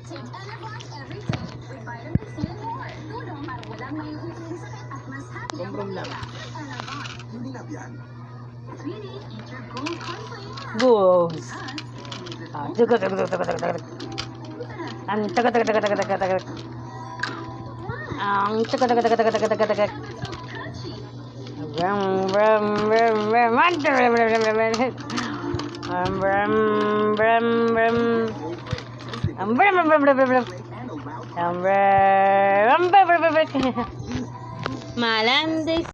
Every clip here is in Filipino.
Take Enervon every day with vitamin C and more. Tulong para walang maiuuling sakit at mas happy ang pamilya. Enervon. Hindi na yan. 3D, eat your gold cornflakes. Boos. Because Taga taga taga taga taga taga. Ang taga taga taga taga taga taga. Ang taga taga taga taga taga taga taga. Brum brum brum brum. Brum brum brum brum. Brum brum brum brum brum. Brum brum brum. Malandis.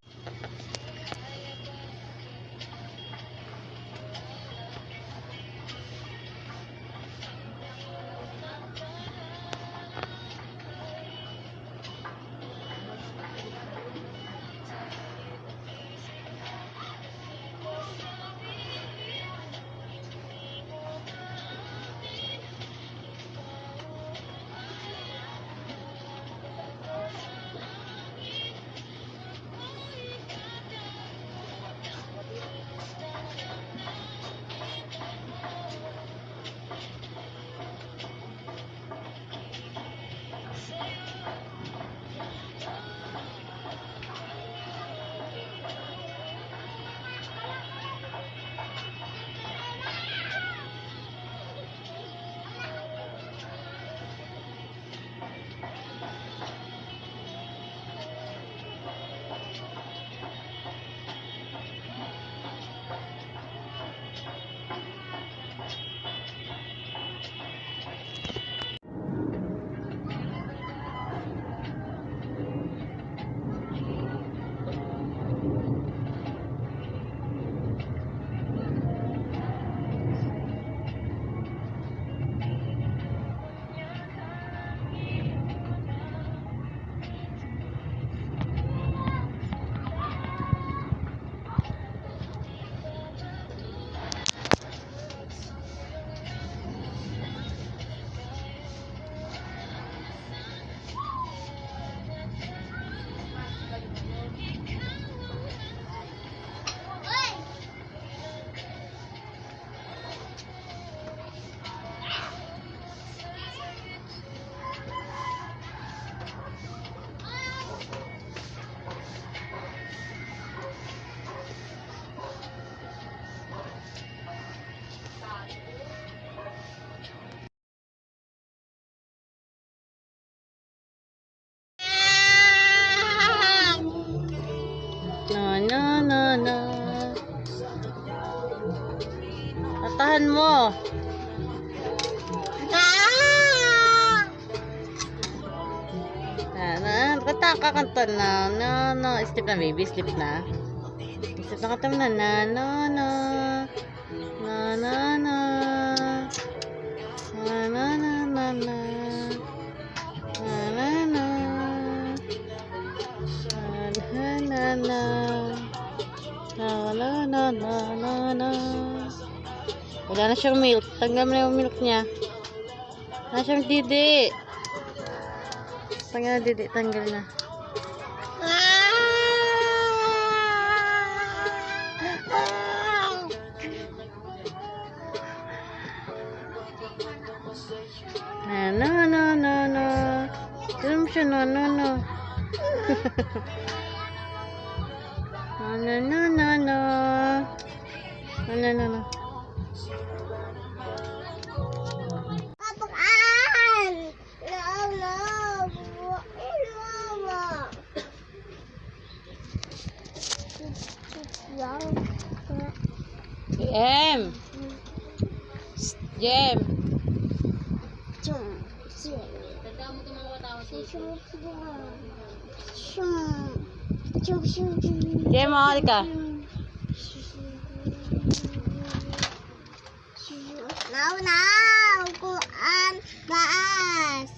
No. Tatahan mo. Kakanta na. No. Sleep na baby. Sleep na. Sleep na kanta na. No. Wala na siyang milk. Tanggal mo na yung milk niya. Wala na siyang didi. Tanggal na didi. Tanggal na. No. Tira mo siya. No. No. Jem. Jem, mahal ka. Now, Quran, baas.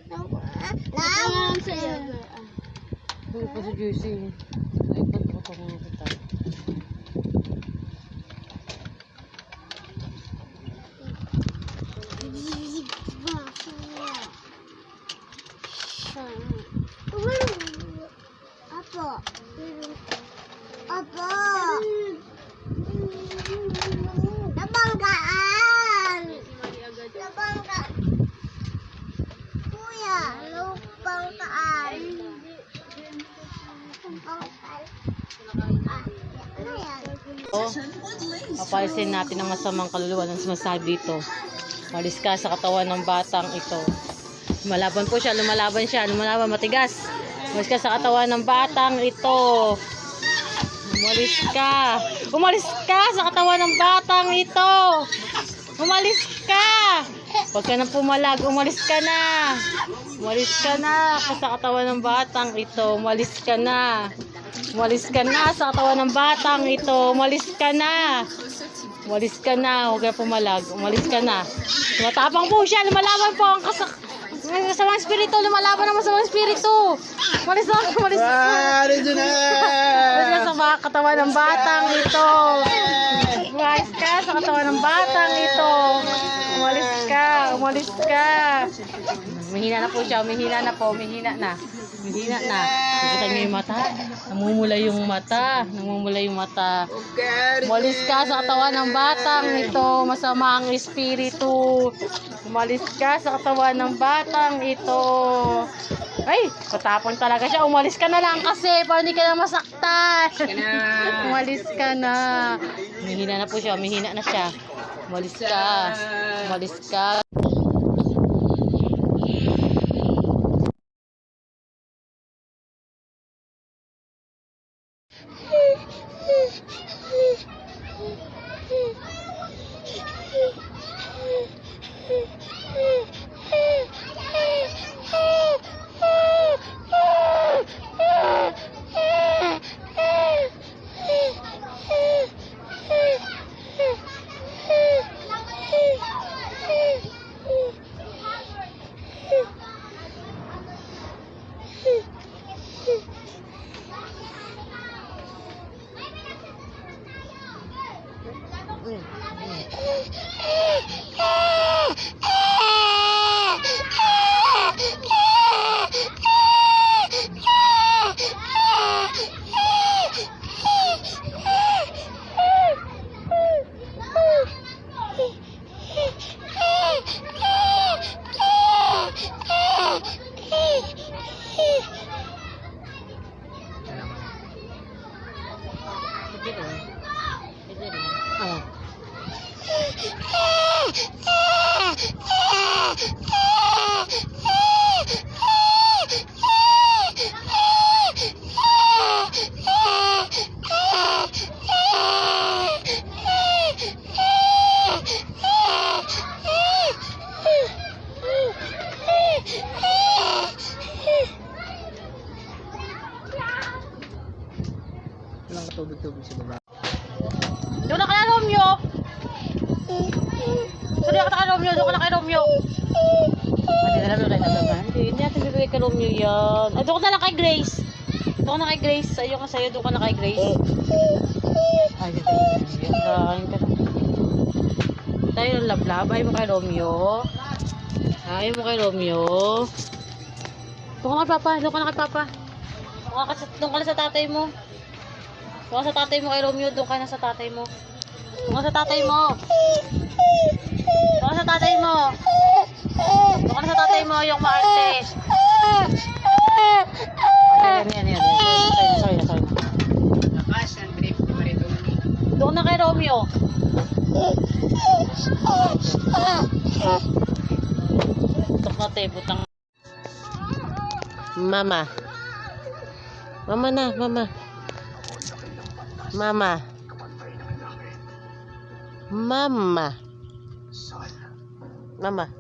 Now, Ano pa si Juicy? Ay, pagpapako na kita. Opo. Nabanggaan. Papalisin natin ang masamang kaluluwa ng sumasabi dito. Malis ka sa katawan ng batang ito. Lumalaban po siya, lumalaban, matigas. Umalis ka sa katawan ng batang ito. Umalis ka sa katawan ng batang ito. Umalis ka. Huwag ka na pumalag, umalis ka na. Umalis ka na sa katawan ng batang ito. Umalis ka na. Umalis ka na sa katawan ng batang ito. Umalis ka na. Umalis ka na. Huwag ka pumalag. Umalis ka na. Tumatapang po siya. Lumalaban po ang masamang espiritu. Lumalaban ang masamang espiritu. Umalis na. Umalis na. Umalis ka sa katawan ng batang ito. Umalis ka sa katawan ng batang ito. Umalis ka. Umalis ka. Mahina na po siya. Mahina na po. Mahina na. Mahina na. Nakita niyo yung mata? Namumula yung mata. Namumula yung mata. Umalis ka sa katawan ng batang ito. Masama ang espiritu. Umalis ka sa katawan ng batang ito. Ay, patapon talaga siya. Umalis ka na lang kasi para hindi ka na masaktan. Umalis ka na. Mahina na po siya. Mahina na siya. Umalis ka. Umalis ka. Walang katubig-tubig sa baba. Doon na ka na, Romeo! Sorry ka na, Romeo. Doon ka na kay Romeo. Hindi na lang tayo nalaman. Hindi natin bibigay kay Romeo yan. Ay, doon ka na lang kay Grace. Doon ka na kay Grace. Ayaw ka sa'yo. Doon ka na kay Grace. Ay, dito yun. Kain ka na. Tayo ng lablab. Ayaw mo kay Romeo. Ayaw mo kay Romeo. Doon ka na kay Papa. Doon ka na kay Papa. Doon ka na sa tatay mo. Doon ka sa tatay mo kay Romeo. Doon ka na sa tatay mo. Doon ka sa tatay mo. Doon ka sa tatay mo. Doon ka na sa tatay mo. Yung maarte. Yan. Sorry na. Doon na kay Romeo. Tok na te. Butang. Mama. Mama na. Mama. Mama. Mama. Mama.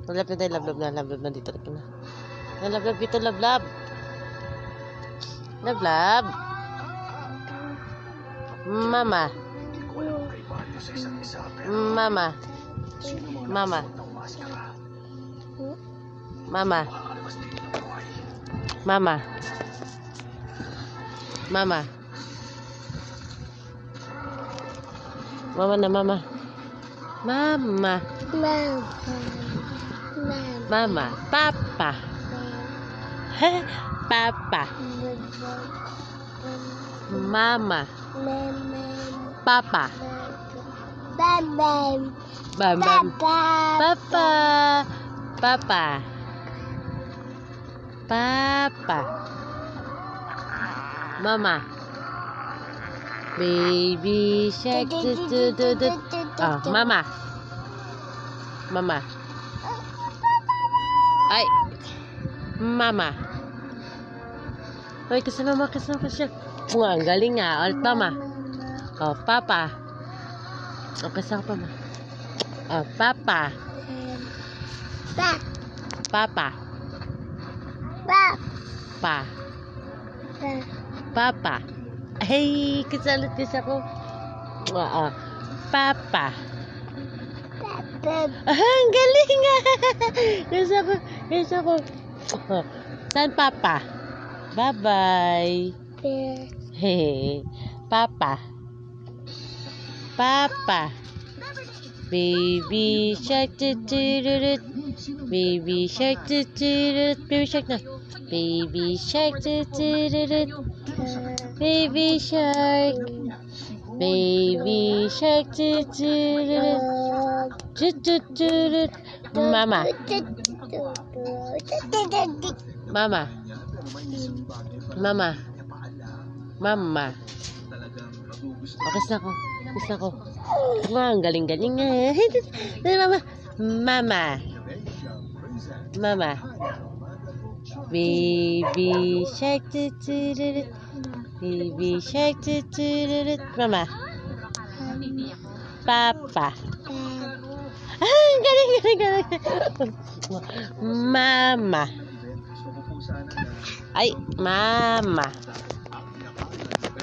Lablab na tayo, lablab na dito na. Lablab dito, lablab. Lablab. Mama. Mama. Mama. Mama. Mama. Mama. Mama na, mama. Mama. Mama. Papa. Papa. Mama. Papa. Bam. Papa. Papa. Papa. Mama. Baby shark. Ah, mama. Mama. Ay. Mama. Ay, kasi mama, kasi siya. Ang galing nga. O, tama. O, papa. O, kasi ako pa, ma. O, papa. Pa. Papa. Pa. Pa. Pa. Papa. Ay, kasalit kasi ako. O, papa. Pa. Ah, ang galing nga. Kasi ako. Kasi ako. Saan papa? Bye-bye. Hey, Papa. Papa. Baby shark. Baby shark. Baby shark na. Baby shark. Baby shark. Baby shark. Mama. Mama. Mama. Mama. O, kiss na ako. Kiss na ako. Wow, ang galing-galing nga. Mama. Mama. Mama. Baby shark. Baby shark. Mama. Papa. Ah, ang galing. Mama. Ay, mama.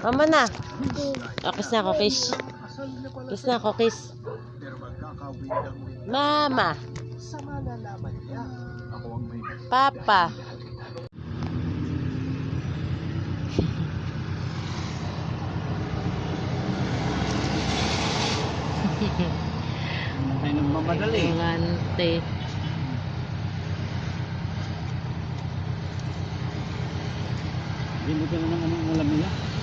Mama na. O, kiss na ako, kiss. Kiss na ako, kiss. Mama. Papa. Ay, nagmamadali. Ngante. Hindi mo ka na naman alam nila.